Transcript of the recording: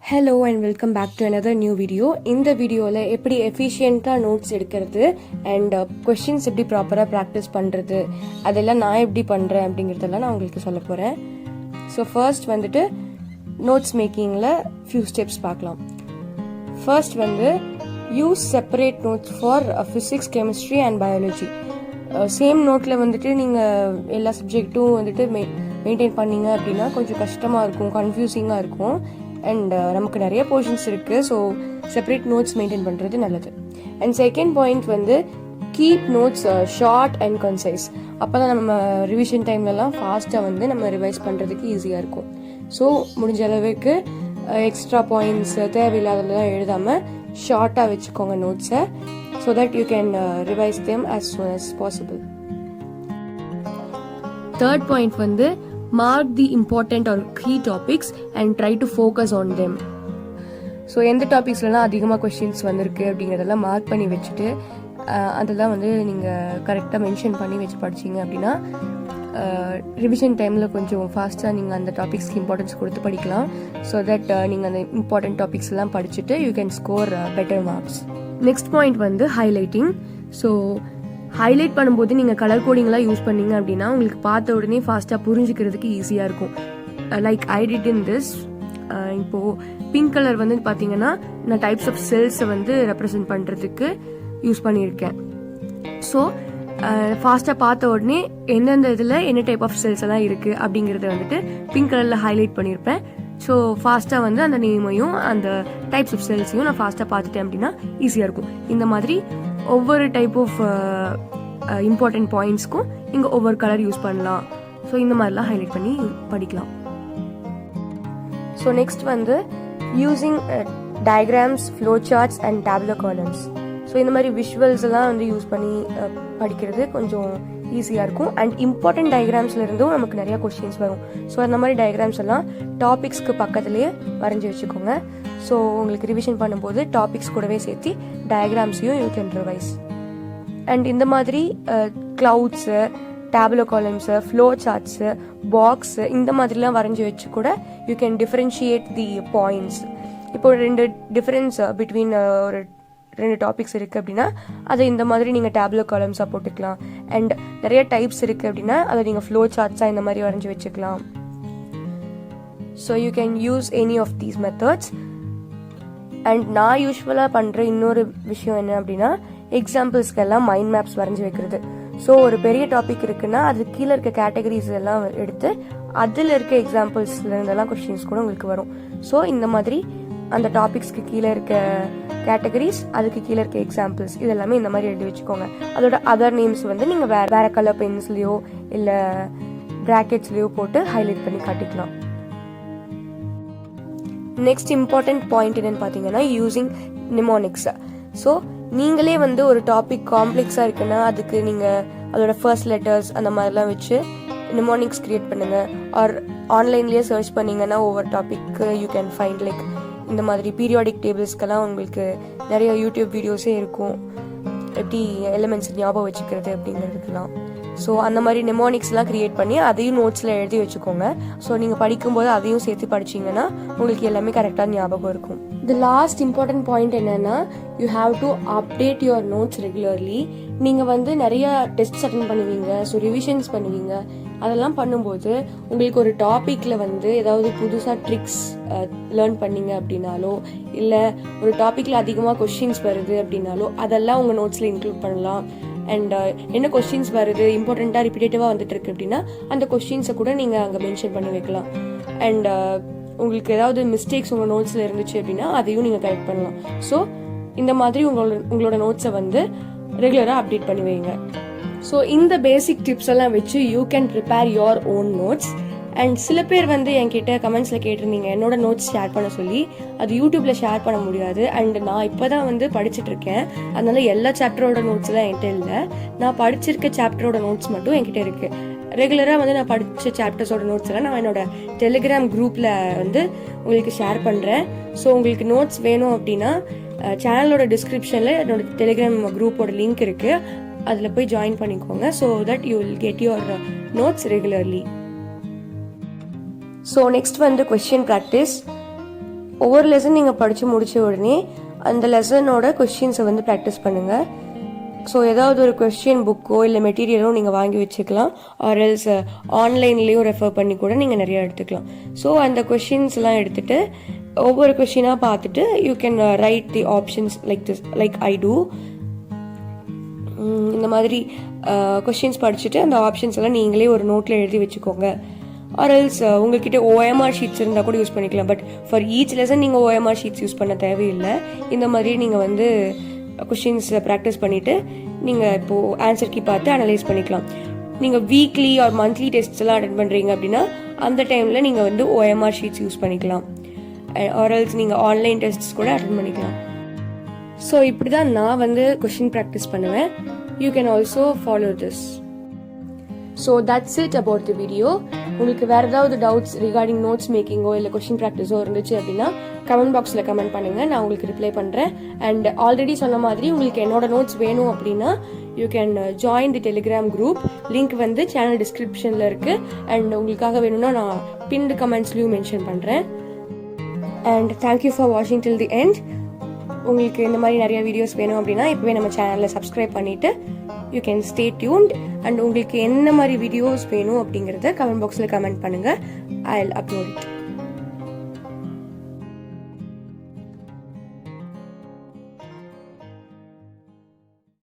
Hello and welcome back to another new video. இந்த வீடியோவில் எப்படி எஃபிஷியண்ட்டாக நோட்ஸ் எடுக்கிறது அண்ட் கொஷின்ஸ் எப்படி ப்ராப்பராக ப்ராக்டிஸ் பண்ணுறது அதெல்லாம் நான் எப்படி பண்ணுறேன் அப்படிங்கிறதெல்லாம் நான் உங்களுக்கு சொல்ல போகிறேன். ஸோ ஃபர்ஸ்ட் வந்துட்டு நோட்ஸ் மேக்கிங்கில் ஃபியூ ஸ்டெப்ஸ் பார்க்கலாம். ஃபர்ஸ்ட் வந்து use separate notes for physics, chemistry and biology. Same நோட்டில் வந்துட்டு நீங்கள் எல்லா சப்ஜெக்ட்டும் வந்துட்டு மெயின்டைன் பண்ணீங்க அப்படின்னா கொஞ்சம் கஷ்டமாக இருக்கும், கன்ஃபியூசிங்காக இருக்கும். அண்ட் நமக்கு நிறைய போர்ஷன்ஸ் இருக்குது. ஸோ செப்பரேட் நோட்ஸ் மெயின்டைன் பண்ணுறது நல்லது. அண்ட் செகண்ட் பாயிண்ட் வந்து keep notes short and concise. அப்போ தான் நம்ம ரிவிஷன் டைம்லலாம் ஃபாஸ்ட்டாக வந்து நம்ம ரிவைஸ் பண்ணுறதுக்கு ஈஸியாக இருக்கும். ஸோ முடிஞ்ச அளவுக்கு எக்ஸ்ட்ரா பாயிண்ட்ஸ் தேவையில்லாதெல்லாம் எழுதாமல் ஷார்ட்டாக வச்சுக்கோங்க நோட்ஸை. So that you can revise them as soon as possible. Third point வந்து mark the important or key topics and try to focus on them. So எந்த டாபிக்ஸ்லாம் அதிகமாக கொஷின்ஸ் வந்திருக்கு அப்படிங்கிறதெல்லாம் மார்க் பண்ணி வச்சுட்டு அதெல்லாம் வந்து நீங்கள் கரெக்டாக மென்ஷன் பண்ணி வச்சு படிச்சிங்க அப்படின்னா ரிவிஷன் டைமில் கொஞ்சம் ஃபாஸ்ட்டாக நீங்கள் அந்த டாபிக்ஸ்க்கு இம்பார்ட்டன்ஸ் கொடுத்து படிக்கலாம். ஸோ தட் நீங்கள் அந்த இம்பார்ட்டன்ட் டாபிக்ஸ் எல்லாம் படிச்சுட்டு you can score better marks. Next point வந்து ஹைலைட்டிங். ஸோ ஹைலைட் பண்ணும்போது நீங்கள் கலர் கோடிங்லாம் யூஸ் பண்ணீங்க அப்படின்னா உங்களுக்கு பார்த்த உடனே ஃபாஸ்ட்டாக புரிஞ்சுக்கிறதுக்கு ஈஸியாக இருக்கும். Like I did in this. இப்போது பிங்க் கலர் வந்து பார்த்தீங்கன்னா நான் டைப்ஸ் ஆஃப் செல்ஸை வந்து ரெப்ரசென்ட் பண்ணுறதுக்கு யூஸ் பண்ணியிருக்கேன். ஸோ ஃபாஸ்ட்டாக பார்த்த உடனே எந்தெந்த இதில் என்ன டைப் ஆஃப் செல்ஸ் எல்லாம் இருக்குது அப்படிங்கிறத வந்துட்டு பிங்க் கலரில் ஹைலைட் பண்ணியிருப்பேன். ஸோ ஃபாஸ்ட்டாக வந்து அந்த நேமையும் அந்த டைப்ஸ் ஆஃப் செல்ஸையும் நான் ஃபாஸ்ட்டாக பார்த்துட்டேன் அப்படின்னா ஈஸியாக இருக்கும். இந்த மாதிரி ஒவ்வொரு டைப் ஆஃப் இம்பார்ட்டன்ட் பாயிண்ட்ஸ்க்கும் இங்கே ஒவ்வொரு கலர் யூஸ் பண்ணலாம். ஸோ இந்த மாதிரிலாம் ஹைலைட் பண்ணி படிக்கலாம். ஸோ நெக்ஸ்ட் வந்து using diagrams, flowcharts and table columns. So இந்த மாதிரி விஷுவல்ஸ் எல்லாம் வந்து யூஸ் பண்ணி படிக்கிறது கொஞ்சம் ஈஸியாக இருக்கும். அண்ட் இம்பார்ட்டன்ட் டயக்ராம்ஸ்ல இருந்தும் நமக்கு நிறைய கொஸ்டின்ஸ் வரும். ஸோ அந்த மாதிரி டயக்ராம்ஸ் எல்லாம் டாபிக்ஸ்க்கு பக்கத்துலேயே வரைஞ்சி வச்சுக்கோங்க. ஸோ உங்களுக்கு ரிவிஷன் பண்ணும்போது டாபிக்ஸ் கூடவே சேர்த்து டயக்ராம்ஸையும் யூ கேன் ரிவைஸ். அண்ட் இந்த மாதிரி clouds, table columns, flowcharts, box இந்த மாதிரிலாம் வரைஞ்சி வச்சு கூட you can differentiate the points. இப்போ ரெண்டு டிஃபரன்ஸ் பிட்வீன் ஒரு ரெண்டு டாபிக்ஸ் இருக்குது அப்படின்னா அதை இந்த மாதிரி நீங்கள் டேப்லோ காலம்ஸாக போட்டுக்கலாம். அண்ட் நிறைய டைப்ஸ் இருக்குது அப்படின்னா அதை நீங்கள் ஃப்ளோ சார்ட்ஸாக இந்த மாதிரி வரைஞ்சி வச்சுக்கலாம். So you can use any of these methods. And நான் யூஸ்வலாக பண்ணுற இன்னொரு விஷயம் என்ன அப்படின்னா எக்ஸாம்பிள்ஸ்க்கெல்லாம் மைண்ட் மேப்ஸ் வரைஞ்சி வைக்கிறது. ஸோ ஒரு பெரிய டாபிக் இருக்குன்னா அது கீழே இருக்க கேட்டகரிஸ் எல்லாம் எடுத்து அதில் இருக்க எக்ஸாம்பிள்ஸ்லேருந்தெல்லாம் கொஸ்டின்ஸ் கூட உங்களுக்கு வரும். ஸோ இந்த மாதிரி அந்த டாபிக்ஸ்க்கு கீழே இருக்க கேட்டகரிஸ், அதுக்கு கீழே இருக்க எக்ஸாம்பிள்ஸ் இதெல்லாமே இந்த மாதிரி எழுதி வச்சுக்கோங்க. அதோட அதர் நேம்ஸ் வந்து நீங்கள் வேற கலர் பென்ஸ்லையோ இல்லை பிராக்கெட்ஸ்லையோ போட்டு ஹைலைட் பண்ணி காட்டிக்கலாம். நெக்ஸ்ட் இம்பார்ட்டன்ட் பாயிண்ட் என்னன்னு பார்த்தீங்கன்னா யூஸிங் நிமோனிக்ஸ். ஸோ நீங்களே வந்து ஒரு டாபிக் காம்ப்ளெக்ஸாக இருக்குன்னா அதுக்கு நீங்கள் அதோட ஃபர்ஸ்ட் லெட்டர்ஸ் அந்த மாதிரிலாம் வச்சு நிமோனிக்ஸ் கிரியேட் பண்ணுங்க. ஆர் ஆன்லைன்லேயே சர்ச் பண்ணீங்கன்னா ஒவ்வொரு டாபிக்கு யூ கேன் ஃபைண்ட் லைக் இந்த மாதிரி பீரியாடிக் டேபிள்ஸ்க்கெல்லாம் உங்களுக்கு நிறைய யூடியூப் வீடியோஸே இருக்கும் எப்படி எலிமெண்ட்ஸ் ஞாபகம் வச்சுக்கிறது அப்படிங்கிறதுக்கெல்லாம். ஸோ அந்த மாதிரி நெமோனிக்ஸ்லாம் கிரியேட் பண்ணி அதையும் நோட்ஸில் எழுதி வச்சுக்கோங்க. ஸோ நீங்கள் படிக்கும்போது அதையும் சேர்த்து படிச்சிங்கன்னா உங்களுக்கு எல்லாமே கரெக்டாக ஞாபகம் இருக்கும். தி லாஸ்ட் இம்பார்ட்டன்ட் பாயிண்ட் என்னன்னா you have to update your notes regularly. நீங்கள் வந்து நிறைய டெஸ்ட்ஸ் அட்டென்ட் பண்ணுவீங்க, ஸோ ரிவிஷன்ஸ் பண்ணுவீங்க. அதெல்லாம் பண்ணும்போது உங்களுக்கு ஒரு டாப்பிக்கில் வந்து ஏதாவது புதுசாக ட்ரிக்ஸ் லேர்ன் பண்ணீங்க அப்படின்னாலோ இல்லை ஒரு டாப்பிக்கில் அதிகமாக கொஸ்டின்ஸ் வருது அப்படின்னாலோ அதெல்லாம் உங்கள் நோட்ஸில் இன்க்ளூட் பண்ணலாம். அண்ட் என்ன கொஸ்டின்ஸ் வருது இம்பார்ட்டண்ட்டாக ரிப்பீட்டேட்டிவாக வந்துட்டு இருக்கு அப்படின்னா அந்த கொஸ்டின்ஸை கூட நீங்கள் அங்கே மென்ஷன் பண்ணி வைக்கலாம். அண்ட் உங்களுக்கு ஏதாவது மிஸ்டேக்ஸ் உங்கள் நோட்ஸில் இருந்துச்சு அப்படின்னா அதையும் நீங்கள் கரெக்ட் பண்ணலாம். ஸோ இந்த மாதிரி உங்களோட நோட்ஸை வந்து ரெகுலராக அப்டேட் பண்ணி வைங்க. ஸோ இந்த பேசிக் டிப்ஸ் எல்லாம் வச்சு you can prepare your own notes. And சில பேர் வந்து என்கிட்ட கமெண்ட்ஸில் கேட்டிருந்தீங்க என்னோட நோட்ஸ் ஷேர் பண்ண சொல்லி. அது யூடியூப்பில் ஷேர் பண்ண முடியாது. அண்ட் நான் இப்போ தான் வந்து படிச்சுட்டு இருக்கேன், அதனால எல்லா சாப்டரோட நோட்ஸ் எல்லாம் என்கிட்ட இல்லை. நான் படிச்சிருக்க சாப்டரோட நோட்ஸ் மட்டும் என்கிட்ட இருக்கு. ரெகுலராக வந்து நான் படித்த சாப்டர்ஸோட நோட்ஸ் எல்லாம் நான் என்னோட டெலிகிராம் குரூப்பில் வந்து உங்களுக்கு ஷேர் பண்ணுறேன். ஸோ உங்களுக்கு நோட்ஸ் வேணும் அப்படின்னா சேனலோட டிஸ்கிரிப்ஷனில் என்னோட டெலிகிராம் குரூப்போட லிங்க் இருக்குது, அதில் போய் ஜாயின் பண்ணிக்கோங்க. So that you will get your notes regularly. So next வந்து கொஸ்டின் ப்ராக்டிஸ். ஒவ்வொரு லெசன் நீங்கள் படித்து முடித்த உடனே அந்த லெசனோட கொஸ்டின்ஸை வந்து ப்ராக்டிஸ் பண்ணுங்கள். ஸோ ஏதாவது ஒரு கொஸ்டின் புக்கோ இல்லை மெட்டீரியலோ நீங்கள் வாங்கி வச்சுக்கலாம். ஆர் எல்ஸ் ஆன்லைன்லேயும் ரெஃபர் பண்ணி கூட நீங்கள் நிறையா எடுத்துக்கலாம். ஸோ அந்த கொஸ்டின்ஸ்லாம் எடுத்துகிட்டு ஒவ்வொரு கொஸ்டினாக பார்த்துட்டு you can write the options like I do. இந்த மாதிரி கொஸ்டின்ஸ் படிச்சுட்டு அந்த ஆப்ஷன்ஸ் எல்லாம் நீங்களே ஒரு நோட்டில் எழுதி வச்சுக்கோங்க. ஆர் எல்ஸ் உங்கள்கிட்ட OMR ஷீட்ஸ் இருந்தால் கூட யூஸ் பண்ணிக்கலாம். பட் ஃபார் ஈச் லெசன் நீங்கள் OMR ஷீட்ஸ் யூஸ் பண்ண தேவையில்லை. இந்த மாதிரி நீங்கள் வந்து கொஸ்டின்ஸ் ப்ராக்டிஸ் பண்ணிவிட்டு நீங்கள் இப்போது ஆன்சர் கீ பார்த்து அனலைஸ் பண்ணிக்கலாம். நீங்கள் வீக்லி ஆர் மந்த்லி டெஸ்ட்ஸ் எல்லாம் அட்டென்ட் பண்ணுறீங்க அப்படின்னா அந்த டைமில் நீங்கள் வந்து OMR ஷீட்ஸ் யூஸ் பண்ணிக்கலாம். ஆர் எல்ஸ் நீங்கள் ஆன்லைன் டெஸ்ட்ஸ் கூட அட்டென்ட் பண்ணிக்கலாம். ஸோ இப்படி தான் நான் வந்து கொஸ்டின் ப்ராக்டிஸ் பண்ணுவேன். You can also follow this. So that's it about the video. உங்களுக்கு வேறு ஏதாவது டவுட்ஸ் ரிகார்டிங் நோட்ஸ் மேக்கிங்கோ இல்லை கொஸ்டின் ப்ராக்டிஸோ இருந்துச்சு அப்படின்னா கமெண்ட் பாக்ஸில் கமெண்ட் பண்ணுங்கள், நான் உங்களுக்கு ரிப்ளை பண்ணுறேன். அண்ட் ஆல்ரெடி சொன்ன மாதிரி உங்களுக்கு என்னோட நோட்ஸ் வேணும் அப்படின்னா you can join the Telegram group. Link வந்து சேனல் டிஸ்கிரிப்ஷனில் இருக்குது. அண்ட் உங்களுக்காக வேணும்னா நான் பின்டு கமெண்ட்ஸ்லையும் மென்ஷன் பண்ணுறேன். அண்ட் தேங்க்யூ ஃபார் வாட்சிங் டில் தி எண்ட். உங்களுக்கு இந்த மாதிரி நிறைய வீடியோஸ் வேணும் அப்படின்னா இப்போவே நம்ம சேனலில் சப்ஸ்கிரைப் பண்ணிவிட்டு you can stay tuned. And உங்களுக்கு என்ன மாதிரி வீடியோஸ் வேணும் அப்படிங்கிறத கமெண்ட் பாக்ஸில் கமெண்ட் பண்ணுங்கள். I will upload it.